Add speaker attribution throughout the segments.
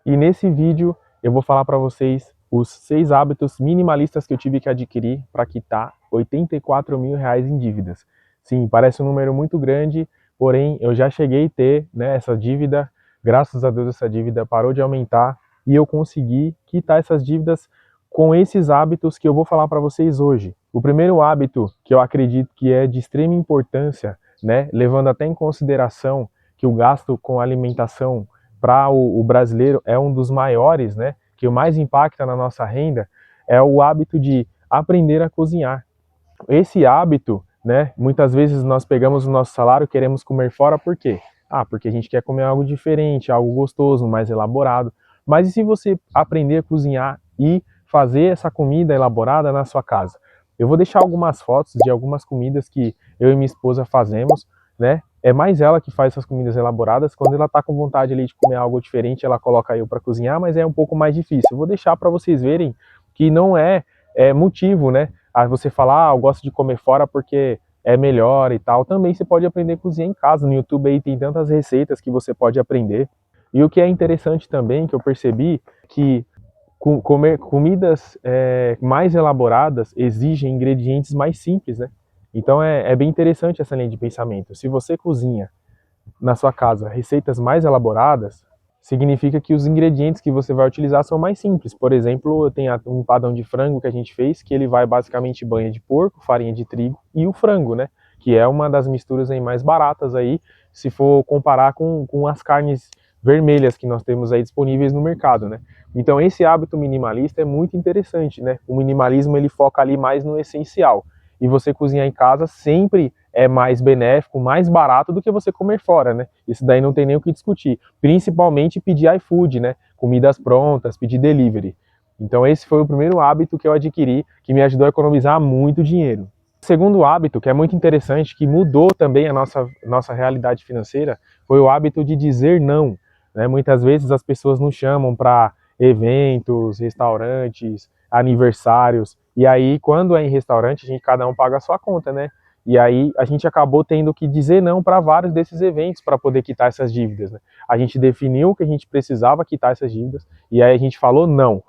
Speaker 1: E nesse vídeo eu vou falar para vocês os 6 hábitos minimalistas que eu tive que adquirir para quitar R$ 84 mil em dívidas. Sim, parece um número muito grande, porém eu já cheguei a ter, né, essa dívida. Graças a Deus essa dívida parou de aumentar e eu consegui quitar essas dívidas com esses hábitos que eu vou falar para vocês hoje. O primeiro hábito que eu acredito que é de extrema importância, né, levando até em consideração que o gasto com alimentação para o brasileiro é um dos maiores, né, que o mais impacta na nossa renda, é o hábito de aprender a cozinhar. Esse hábito, né, muitas vezes nós pegamos o nosso salário e queremos comer fora, por quê? Porque a gente quer comer algo diferente, algo gostoso, mais elaborado. Mas e se você aprender a cozinhar e fazer essa comida elaborada na sua casa? Eu vou deixar algumas fotos de algumas comidas que eu e minha esposa fazemos, né? É mais ela que faz essas comidas elaboradas. Quando ela tá com vontade ali de comer algo diferente, ela coloca eu para cozinhar, mas é um pouco mais difícil. Eu vou deixar para vocês verem que não é motivo, né? Você falar, eu gosto de comer fora porque é melhor e tal. Também você pode aprender a cozinhar em casa. No YouTube aí tem tantas receitas que você pode aprender. E o que é interessante também, que eu percebi, que comer comidas mais elaboradas exigem ingredientes mais simples, né? Então é bem interessante essa linha de pensamento. Se você cozinha na sua casa receitas mais elaboradas, significa que os ingredientes que você vai utilizar são mais simples. Por exemplo, tem um empadão de frango que a gente fez, que ele vai basicamente banha de porco, farinha de trigo e o frango, né? Que é uma das misturas aí mais baratas aí, se for comparar com as carnes vermelhas que nós temos aí disponíveis no mercado, né? Então esse hábito minimalista é muito interessante, né? O minimalismo ele foca ali mais no essencial. E você cozinhar em casa sempre é mais benéfico, mais barato do que você comer fora, né? Isso daí não tem nem o que discutir. Principalmente pedir iFood, né? Comidas prontas, pedir delivery. Então esse foi o primeiro hábito que eu adquiri, que me ajudou a economizar muito dinheiro. O segundo hábito, que é muito interessante, que mudou também a nossa realidade financeira, foi o hábito de dizer não, né? Muitas vezes as pessoas nos chamam para eventos, restaurantes, aniversários, e aí quando é em restaurante, cada um paga a sua conta, né? E aí a gente acabou tendo que dizer não para vários desses eventos para poder quitar essas dívidas, né? A gente definiu que a gente precisava quitar essas dívidas, e aí a gente falou não,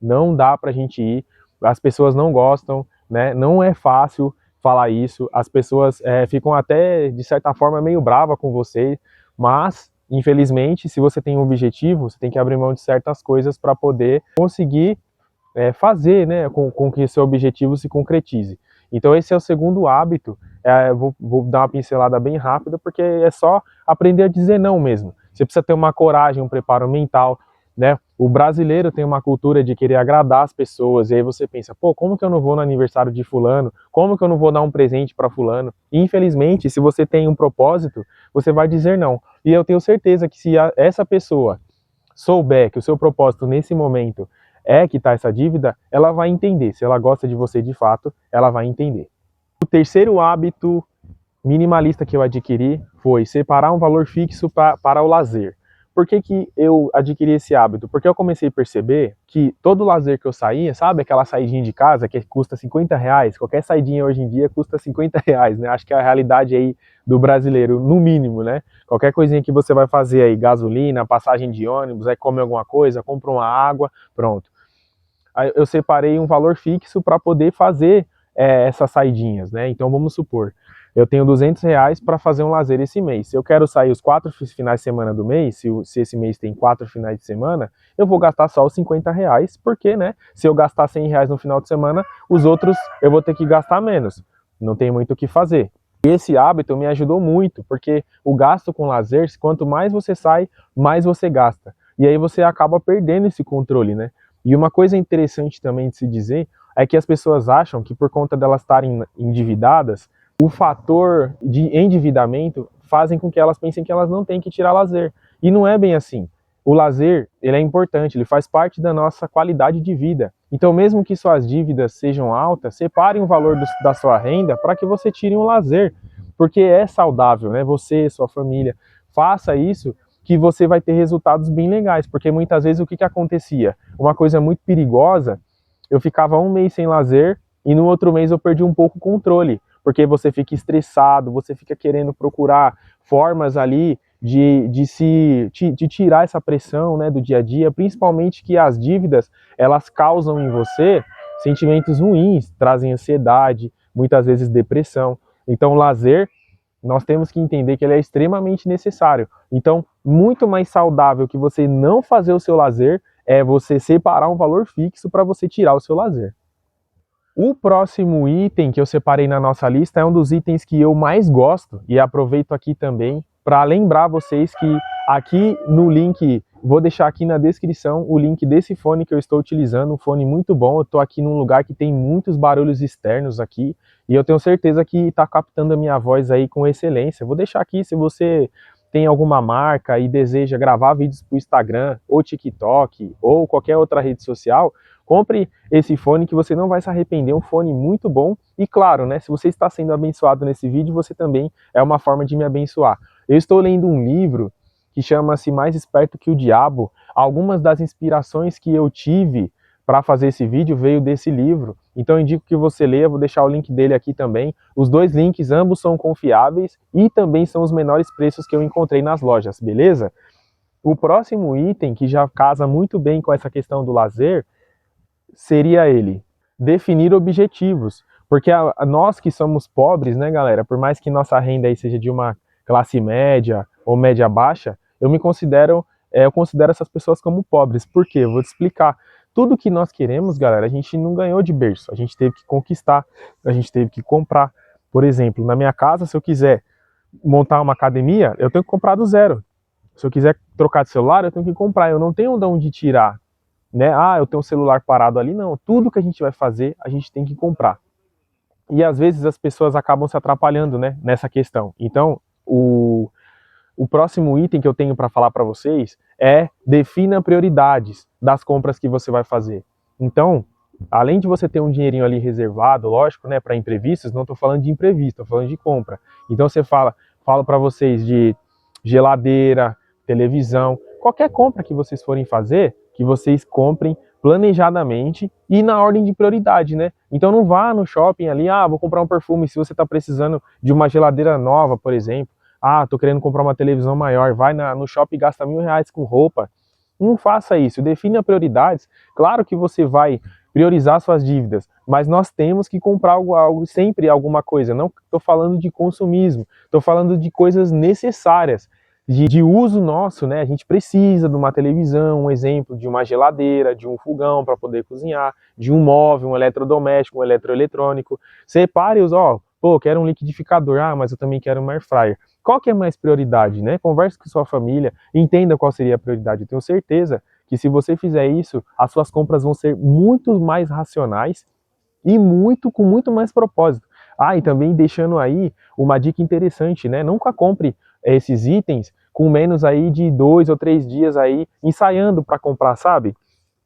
Speaker 1: não dá para a gente ir, as pessoas não gostam, né? Não é fácil falar isso, as pessoas ficam até, de certa forma, meio brava com você, mas infelizmente, se você tem um objetivo, você tem que abrir mão de certas coisas para poder conseguir fazer, né, com que seu objetivo se concretize. Então esse é o segundo hábito. Vou dar uma pincelada bem rápida, porque é só aprender a dizer não mesmo. Você precisa ter uma coragem, um preparo mental, né? O brasileiro tem uma cultura de querer agradar as pessoas, e aí você pensa, pô, como que eu não vou no aniversário de fulano? Como que eu não vou dar um presente para fulano? E, infelizmente, se você tem um propósito, você vai dizer não. E eu tenho certeza que se essa pessoa souber que o seu propósito nesse momento é quitar essa dívida, ela vai entender. Se ela gosta de você de fato, ela vai entender. O terceiro hábito minimalista que eu adquiri foi separar um valor fixo para o lazer. Por que eu adquiri esse hábito? Porque eu comecei a perceber que todo lazer que eu saía, sabe aquela saidinha de casa que custa R$ 50? Qualquer saidinha hoje em dia custa R$ 50, né? Acho que é a realidade aí do brasileiro, no mínimo, né? Qualquer coisinha que você vai fazer aí, gasolina, passagem de ônibus, aí come alguma coisa, compra uma água, pronto. Aí eu separei um valor fixo para poder fazer essas saidinhas, né? Então vamos supor, eu tenho R$ 200 para fazer um lazer esse mês. Se eu quero sair os 4 finais de semana do mês, se esse mês tem 4 finais de semana, eu vou gastar só os R$ 50, porque, né, se eu gastar R$ 100 no final de semana, os outros eu vou ter que gastar menos. Não tem muito o que fazer. E esse hábito me ajudou muito, porque o gasto com lazer, quanto mais você sai, mais você gasta. E aí você acaba perdendo esse controle, né? E uma coisa interessante também de se dizer é que as pessoas acham que por conta delas estarem endividadas, o fator de endividamento fazem com que elas pensem que elas não têm que tirar lazer. E não é bem assim. O lazer, ele é importante, ele faz parte da nossa qualidade de vida. Então, mesmo que suas dívidas sejam altas, separe um valor da sua renda para que você tire um lazer, porque é saudável, né? Você, sua família, faça isso que você vai ter resultados bem legais, porque muitas vezes o que acontecia? Uma coisa muito perigosa, eu ficava um mês sem lazer e no outro mês eu perdi um pouco o controle, porque você fica estressado, você fica querendo procurar formas ali de tirar essa pressão, né, do dia a dia, principalmente que as dívidas, elas causam em você sentimentos ruins, trazem ansiedade, muitas vezes depressão. Então, o lazer, nós temos que entender que ele é extremamente necessário. Então, muito mais saudável que você não fazer o seu lazer é você separar um valor fixo para você tirar o seu lazer. O próximo item que eu separei na nossa lista é um dos itens que eu mais gosto e aproveito aqui também para lembrar vocês que aqui no link, vou deixar aqui na descrição o link desse fone que eu estou utilizando, um fone muito bom. Eu estou aqui num lugar que tem muitos barulhos externos aqui e eu tenho certeza que está captando a minha voz aí com excelência. Vou deixar aqui, se você tem alguma marca e deseja gravar vídeos para o Instagram ou TikTok ou qualquer outra rede social, compre esse fone que você não vai se arrepender, é um fone muito bom. E claro, né, se você está sendo abençoado nesse vídeo, você também é uma forma de me abençoar. Eu estou lendo um livro que chama-se Mais Esperto que o Diabo. Algumas das inspirações que eu tive para fazer esse vídeo veio desse livro. Então eu indico que você leia, vou deixar o link dele aqui também. Os dois links, ambos são confiáveis e também são os menores preços que eu encontrei nas lojas, beleza? O próximo item, que já casa muito bem com essa questão do lazer, seria ele: definir objetivos. Porque nós que somos pobres, né, galera, por mais que nossa renda aí seja de uma classe média ou média baixa, eu considero essas pessoas como pobres. Por quê? Eu vou te explicar. Tudo que nós queremos, galera, a gente não ganhou de berço, a gente teve que conquistar, a gente teve que comprar. Por exemplo, na minha casa, se eu quiser montar uma academia, eu tenho que comprar do zero. Se eu quiser trocar de celular, eu tenho que comprar, eu não tenho de onde tirar, né? Ah, eu tenho um celular parado ali, não. Tudo que a gente vai fazer, a gente tem que comprar. E às vezes as pessoas acabam se atrapalhando, né, nessa questão. Então, o próximo item que eu tenho para falar para vocês é: defina prioridades das compras que você vai fazer. Então, além de você ter um dinheirinho ali reservado, lógico, né, para imprevistos, não estou falando de imprevisto, estou falando de compra. Então você fala para vocês de geladeira, televisão, qualquer compra que vocês forem fazer, que vocês comprem planejadamente e na ordem de prioridade, né? Então não vá no shopping ali, vou comprar um perfume, se você está precisando de uma geladeira nova, por exemplo. Tô querendo comprar uma televisão maior, vai no shopping e gasta R$1.000 com roupa. Não faça isso, defina prioridades. Claro que você vai priorizar suas dívidas, mas nós temos que comprar sempre alguma coisa. Não estou falando de consumismo, estou falando de coisas necessárias, de uso nosso, né? A gente precisa de uma televisão, um exemplo, de uma geladeira, de um fogão para poder cozinhar, de um móvel, um eletrodoméstico, um eletroeletrônico. Separe quero um liquidificador, mas eu também quero um air fryer. Qual que é mais prioridade, né? Converse com sua família, entenda qual seria a prioridade. Eu tenho certeza que se você fizer isso, as suas compras vão ser muito mais racionais e com muito mais propósito. E também deixando aí uma dica interessante, né? Nunca compre esses itens com menos aí de 2 ou 3 dias aí ensaiando para comprar, sabe?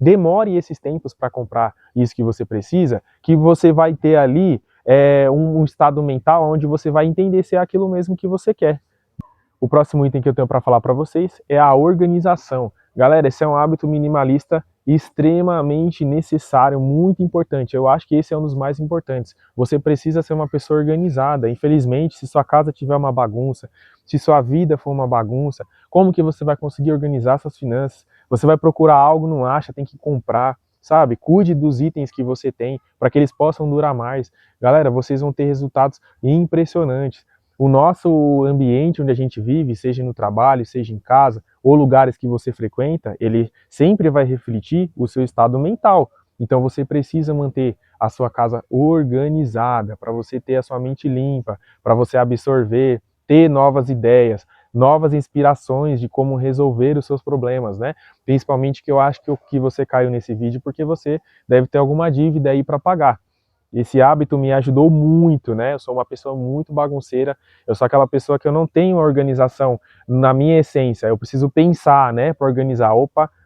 Speaker 1: Demore esses tempos para comprar isso que você precisa, que você vai ter ali um estado mental onde você vai entender se é aquilo mesmo que você quer. O próximo item que eu tenho para falar para vocês é a organização. Galera, esse é um hábito minimalista extremamente necessário, muito importante. Eu acho que esse é um dos mais importantes. Você precisa ser uma pessoa organizada. Infelizmente, se sua casa tiver uma bagunça, se sua vida for uma bagunça, como que você vai conseguir organizar suas finanças? Você vai procurar algo, não acha, tem que comprar, sabe? Cuide dos itens que você tem para que eles possam durar mais. Galera, vocês vão ter resultados impressionantes. O nosso ambiente onde a gente vive, seja no trabalho, seja em casa, ou lugares que você frequenta, ele sempre vai refletir o seu estado mental. Então você precisa manter a sua casa organizada, para você ter a sua mente limpa, para você absorver, ter novas ideias, novas inspirações de como resolver os seus problemas, né? Principalmente que eu acho que você caiu nesse vídeo porque você deve ter alguma dívida aí para pagar. Esse hábito me ajudou muito, né? Eu sou uma pessoa muito bagunceira, eu sou aquela pessoa que eu não tenho organização na minha essência, eu preciso pensar, né, para organizar.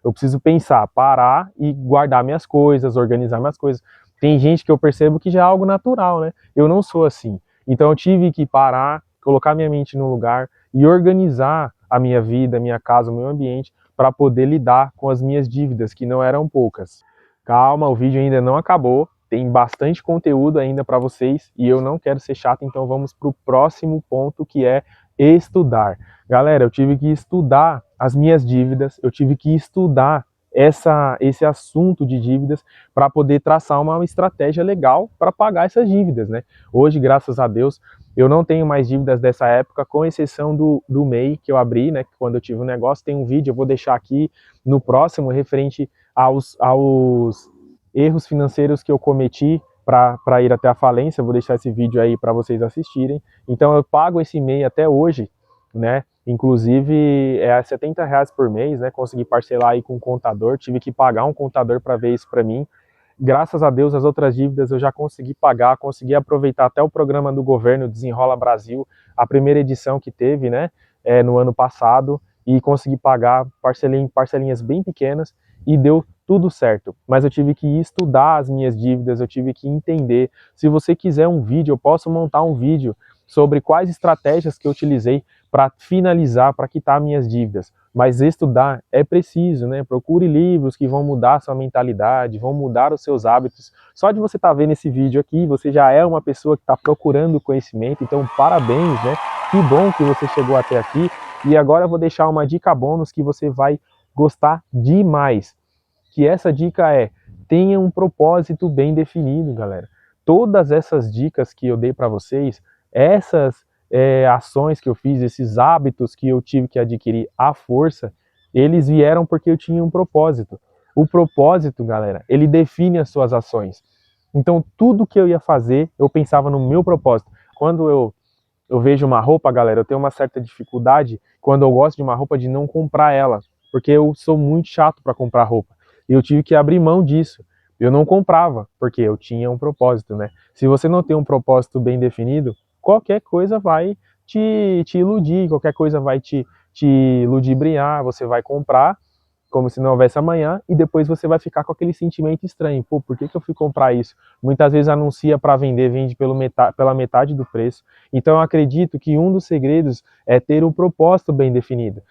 Speaker 1: Eu preciso pensar, parar e guardar minhas coisas, organizar minhas coisas. Tem gente que eu percebo que já é algo natural, né? Eu não sou assim. Então eu tive que parar, colocar minha mente no lugar e organizar a minha vida, a minha casa, o meu ambiente, para poder lidar com as minhas dívidas, que não eram poucas. Calma, o vídeo ainda não acabou. Tem bastante conteúdo ainda para vocês e eu não quero ser chato, então vamos para o próximo ponto, que é estudar. Galera, eu tive que estudar as minhas dívidas, eu tive que estudar esse assunto de dívidas para poder traçar uma estratégia legal para pagar essas dívidas, né? Hoje, graças a Deus, eu não tenho mais dívidas dessa época, com exceção do MEI que eu abri, né? Quando eu tive um negócio, tem um vídeo, eu vou deixar aqui no próximo, referente aos erros financeiros que eu cometi para ir até a falência. Eu vou deixar esse vídeo aí para vocês assistirem. Então eu pago esse MEI até hoje, né? Inclusive é R$ 70 por mês, né? Consegui parcelar aí com um contador, tive que pagar um contador para ver isso para mim. Graças a Deus, as outras dívidas eu já consegui pagar, consegui aproveitar até o programa do governo Desenrola Brasil, a primeira edição que teve, né? No ano passado, e consegui pagar parcelinhas bem pequenas e deu tudo certo. Mas eu tive que estudar as minhas dívidas, eu tive que entender. Se você quiser um vídeo, eu posso montar um vídeo sobre quais estratégias que eu utilizei para finalizar, para quitar minhas dívidas. Mas estudar é preciso, né? Procure livros que vão mudar a sua mentalidade, vão mudar os seus hábitos. Só de você estar vendo esse vídeo aqui, você já é uma pessoa que está procurando conhecimento, então parabéns, né? Que bom que você chegou até aqui. E agora eu vou deixar uma dica bônus que você vai gostar demais. Que essa dica é: tenha um propósito bem definido, galera. Todas essas dicas que eu dei para vocês, essas ações que eu fiz, esses hábitos que eu tive que adquirir à força, eles vieram porque eu tinha um propósito. O propósito, galera, ele define as suas ações. Então, tudo que eu ia fazer, eu pensava no meu propósito. Quando eu vejo uma roupa, galera, eu tenho uma certa dificuldade, quando eu gosto de uma roupa, de não comprar ela, porque eu sou muito chato para comprar roupa. E eu tive que abrir mão disso. Eu não comprava, porque eu tinha um propósito, né? Se você não tem um propósito bem definido, qualquer coisa vai te iludir, qualquer coisa vai te ludibriar, você vai comprar como se não houvesse amanhã, e depois você vai ficar com aquele sentimento estranho. Pô, por que eu fui comprar isso? Muitas vezes anuncia para vender, vende pela metade do preço. Então eu acredito que um dos segredos é ter um propósito bem definido.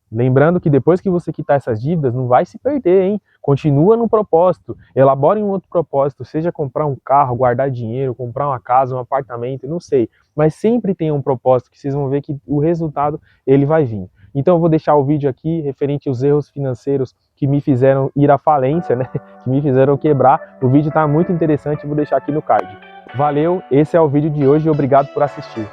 Speaker 1: Lembrando que depois que você quitar essas dívidas, não vai se perder, hein? Continua no propósito, elabore um outro propósito, seja comprar um carro, guardar dinheiro, comprar uma casa, um apartamento, não sei. Mas sempre tem um propósito que vocês vão ver que o resultado, ele vai vir. Então eu vou deixar o vídeo aqui referente aos erros financeiros que me fizeram ir à falência, né? Que me fizeram quebrar. O vídeo está muito interessante, vou deixar aqui no card. Valeu, esse é o vídeo de hoje e obrigado por assistir.